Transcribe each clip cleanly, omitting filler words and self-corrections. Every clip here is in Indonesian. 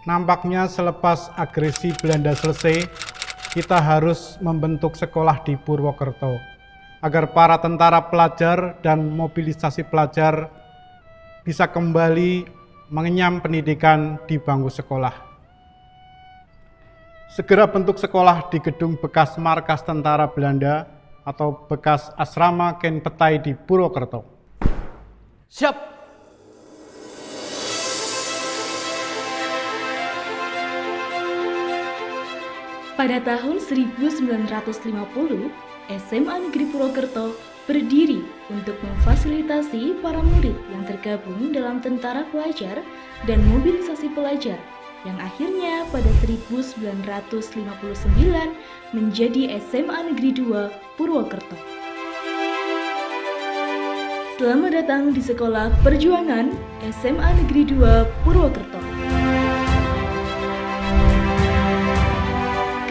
Nampaknya selepas agresi Belanda selesai, kita harus membentuk sekolah di Purwokerto agar para tentara pelajar dan mobilisasi pelajar bisa kembali mengenyam pendidikan di bangku sekolah. Segera bentuk sekolah di gedung bekas markas tentara Belanda atau bekas asrama Ken Petai di Purwokerto. Siap! Pada tahun 1950, SMA Negeri Purwokerto berdiri untuk memfasilitasi para murid yang tergabung dalam tentara pelajar dan mobilisasi pelajar yang akhirnya pada 1959 menjadi SMA Negeri 2 Purwokerto. Selamat datang di Sekolah Perjuangan SMA Negeri 2 Purwokerto.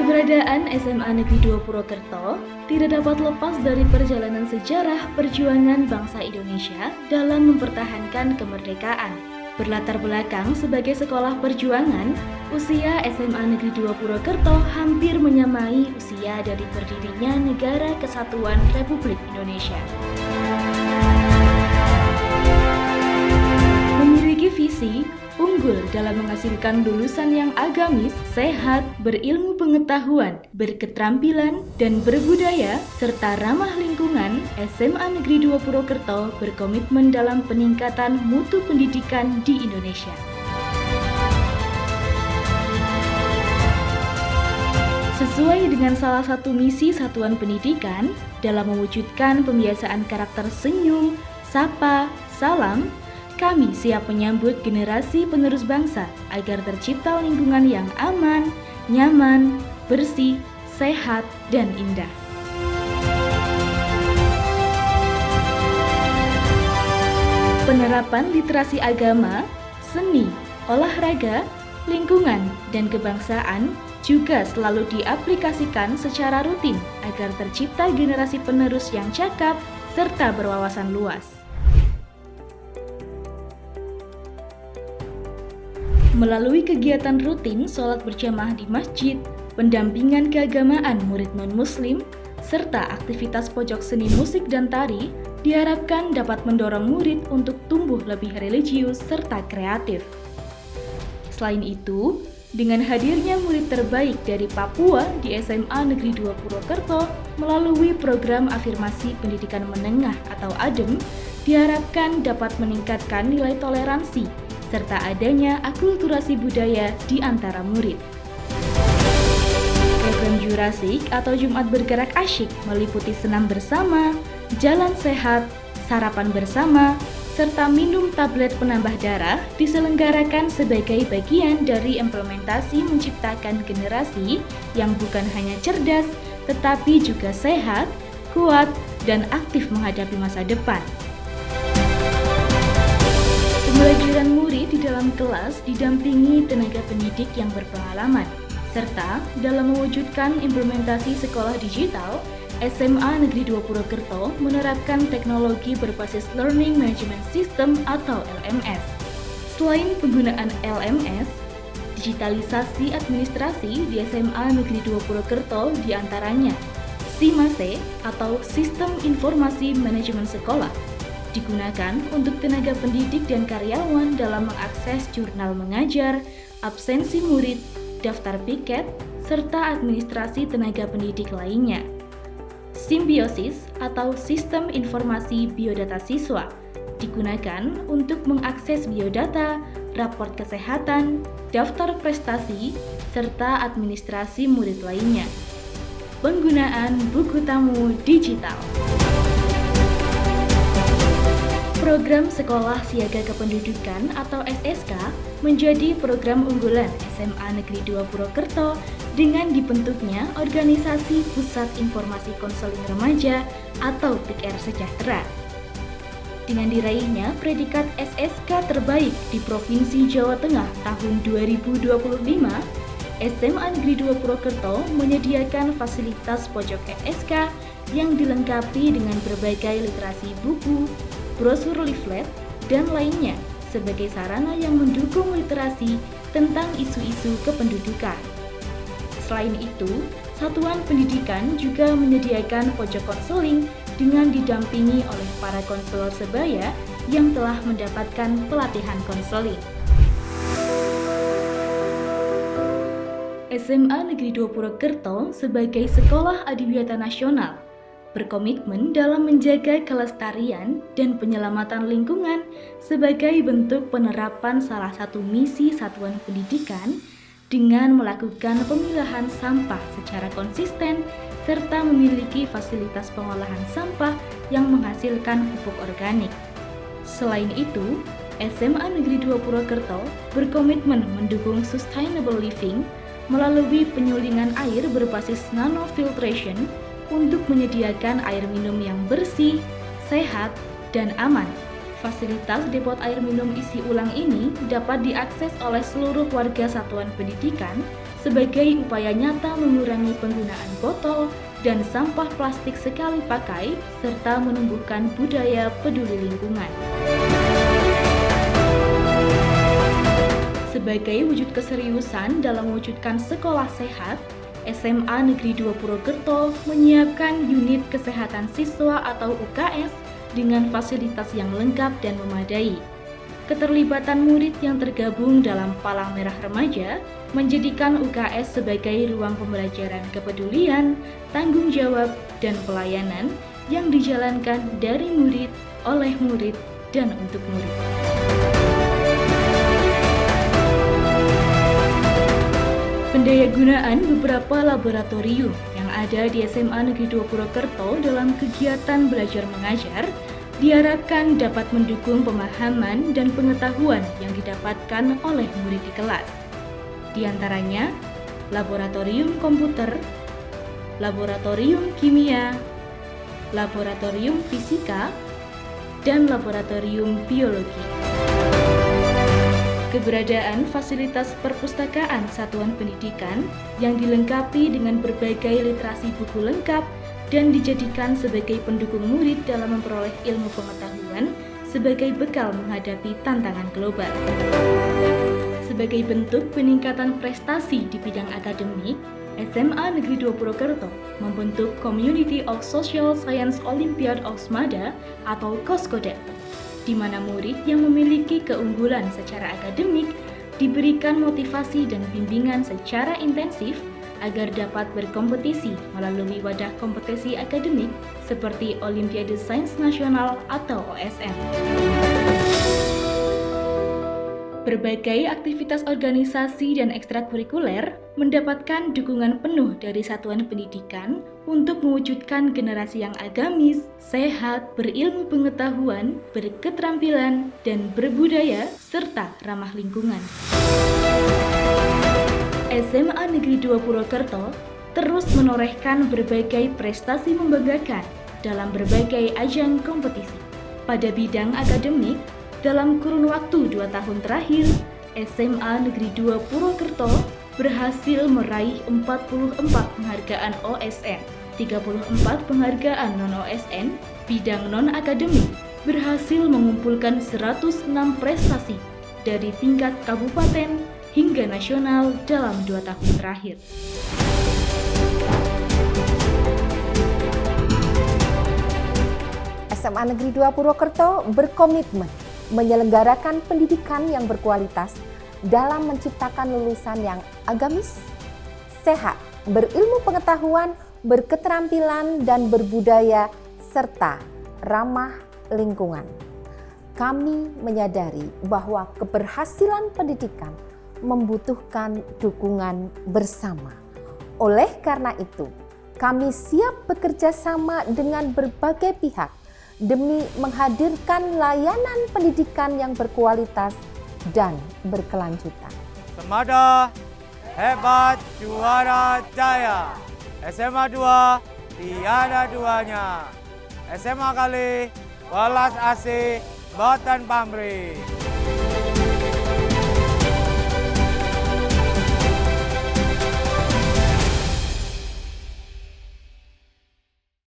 Keberadaan SMA Negeri 2 Purwokerto tidak dapat lepas dari perjalanan sejarah perjuangan bangsa Indonesia dalam mempertahankan kemerdekaan. Berlatar belakang sebagai sekolah perjuangan, usia SMA Negeri 2 Purwokerto hampir menyamai usia dari berdirinya Negara Kesatuan Republik Indonesia. Memiliki visi unggul dalam menghasilkan lulusan yang agamis, sehat, berilmu pengetahuan, berketerampilan, dan berbudaya, serta ramah lingkungan, SMA Negeri 2 Purwokerto berkomitmen dalam peningkatan mutu pendidikan di Indonesia. Sesuai dengan salah satu misi satuan pendidikan dalam mewujudkan pembiasaan karakter senyum, sapa, salam, kami siap menyambut generasi penerus bangsa agar tercipta lingkungan yang aman, nyaman, bersih, sehat, dan indah. Penerapan literasi agama, seni, olahraga, lingkungan, dan kebangsaan juga selalu diaplikasikan secara rutin agar tercipta generasi penerus yang cakap serta berwawasan luas. Melalui kegiatan rutin sholat berjamaah di masjid, pendampingan keagamaan murid non-muslim, serta aktivitas pojok seni musik dan tari, diharapkan dapat mendorong murid untuk tumbuh lebih religius serta kreatif. Selain itu, dengan hadirnya murid terbaik dari Papua di SMA Negeri 2 Purwokerto melalui program afirmasi pendidikan menengah atau ADEM, diharapkan dapat meningkatkan nilai toleransi serta adanya akulturasi budaya di antara murid. Program Jurasik atau Jumat Bergerak Asyik meliputi senam bersama, jalan sehat, sarapan bersama, serta minum tablet penambah darah diselenggarakan sebagai bagian dari implementasi menciptakan generasi yang bukan hanya cerdas, tetapi juga sehat, kuat, dan aktif menghadapi masa depan. Pembelajaran murid di dalam kelas didampingi tenaga pendidik yang berpengalaman, serta dalam mewujudkan implementasi sekolah digital, SMA Negeri 2 Purwokerto menerapkan teknologi berbasis Learning Management System atau LMS. Selain penggunaan LMS, digitalisasi administrasi di SMA Negeri 2 Purwokerto diantaranya SIMASE atau Sistem Informasi Manajemen Sekolah, digunakan untuk tenaga pendidik dan karyawan dalam mengakses jurnal mengajar, absensi murid, daftar piket, serta administrasi tenaga pendidik lainnya. Simbiosis atau Sistem Informasi Biodata Siswa digunakan untuk mengakses biodata, raport kesehatan, daftar prestasi, serta administrasi murid lainnya. Penggunaan buku tamu digital. Program Sekolah Siaga Kependudukan atau SSK menjadi program unggulan SMA Negeri 2 Purwokerto dengan dibentuknya Organisasi Pusat Informasi Konseling Remaja atau PIKR Sejahtera. Dengan diraihnya predikat SSK terbaik di Provinsi Jawa Tengah tahun 2025, SMA Negeri 2 Purwokerto menyediakan fasilitas pojok SSK yang dilengkapi dengan berbagai literasi buku, brosur leaflet, dan lainnya sebagai sarana yang mendukung literasi tentang isu-isu kependudukan. Selain itu, satuan pendidikan juga menyediakan pojok konseling dengan didampingi oleh para konselor sebaya yang telah mendapatkan pelatihan konseling. SMA Negeri 2 Purwokerto sebagai sekolah adiwiyata nasional berkomitmen dalam menjaga kelestarian dan penyelamatan lingkungan sebagai bentuk penerapan salah satu misi satuan pendidikan dengan melakukan pemilahan sampah secara konsisten serta memiliki fasilitas pengolahan sampah yang menghasilkan pupuk organik. Selain itu, SMA Negeri 2 Purwokerto berkomitmen mendukung sustainable living melalui penyulingan air berbasis nanofiltration untuk menyediakan air minum yang bersih, sehat, dan aman. Fasilitas depot air minum isi ulang ini dapat diakses oleh seluruh warga satuan pendidikan sebagai upaya nyata mengurangi penggunaan botol dan sampah plastik sekali pakai serta menumbuhkan budaya peduli lingkungan. Sebagai wujud keseriusan dalam mewujudkan sekolah sehat, SMA Negeri 2 Purwokerto menyiapkan unit kesehatan siswa atau UKS dengan fasilitas yang lengkap dan memadai. Keterlibatan murid yang tergabung dalam Palang Merah Remaja menjadikan UKS sebagai ruang pembelajaran kepedulian, tanggung jawab, dan pelayanan yang dijalankan dari murid, oleh murid, dan untuk murid. Pendayagunaan beberapa laboratorium yang ada di SMA Negeri 2 Purwokerto dalam kegiatan belajar mengajar diharapkan dapat mendukung pemahaman dan pengetahuan yang didapatkan oleh murid di kelas. Di antaranya, laboratorium komputer, laboratorium kimia, laboratorium fisika, dan laboratorium biologi. Keberadaan fasilitas perpustakaan satuan pendidikan yang dilengkapi dengan berbagai literasi buku lengkap dan dijadikan sebagai pendukung murid dalam memperoleh ilmu pengetahuan sebagai bekal menghadapi tantangan global. Sebagai bentuk peningkatan prestasi di bidang akademik, SMA Negeri 2 Purwokerto membentuk Community of Social Science Olympiad Oxmada atau KOSKODA, di mana murid yang memiliki keunggulan secara akademik diberikan motivasi dan bimbingan secara intensif agar dapat berkompetisi melalui wadah kompetisi akademik seperti Olimpiade Sains Nasional atau OSN. Berbagai aktivitas organisasi dan ekstrakurikuler mendapatkan dukungan penuh dari satuan pendidikan untuk mewujudkan generasi yang agamis, sehat, berilmu pengetahuan, berketerampilan, dan berbudaya, serta ramah lingkungan. SMA Negeri 2 Purwokerto terus menorehkan berbagai prestasi membanggakan dalam berbagai ajang kompetisi. Pada bidang akademik, dalam kurun waktu 2 tahun terakhir, SMA Negeri 2 Purwokerto berhasil meraih 44 penghargaan OSN, 34 penghargaan non-OSN, bidang non-akademik, berhasil mengumpulkan 106 prestasi dari tingkat kabupaten hingga nasional dalam 2 tahun terakhir. SMA Negeri 2 Purwokerto berkomitmen menyelenggarakan pendidikan yang berkualitas dalam menciptakan lulusan yang agamis, sehat, berilmu pengetahuan, berketerampilan, dan berbudaya, serta ramah lingkungan. Kami menyadari bahwa keberhasilan pendidikan membutuhkan dukungan bersama. Oleh karena itu, kami siap bekerja sama dengan berbagai pihak demi menghadirkan layanan pendidikan yang berkualitas dan berkelanjutan. Semada, hebat, juara, jaya. SMA 2, tiada duanya. SMA kali, welas asih, boten pamrih.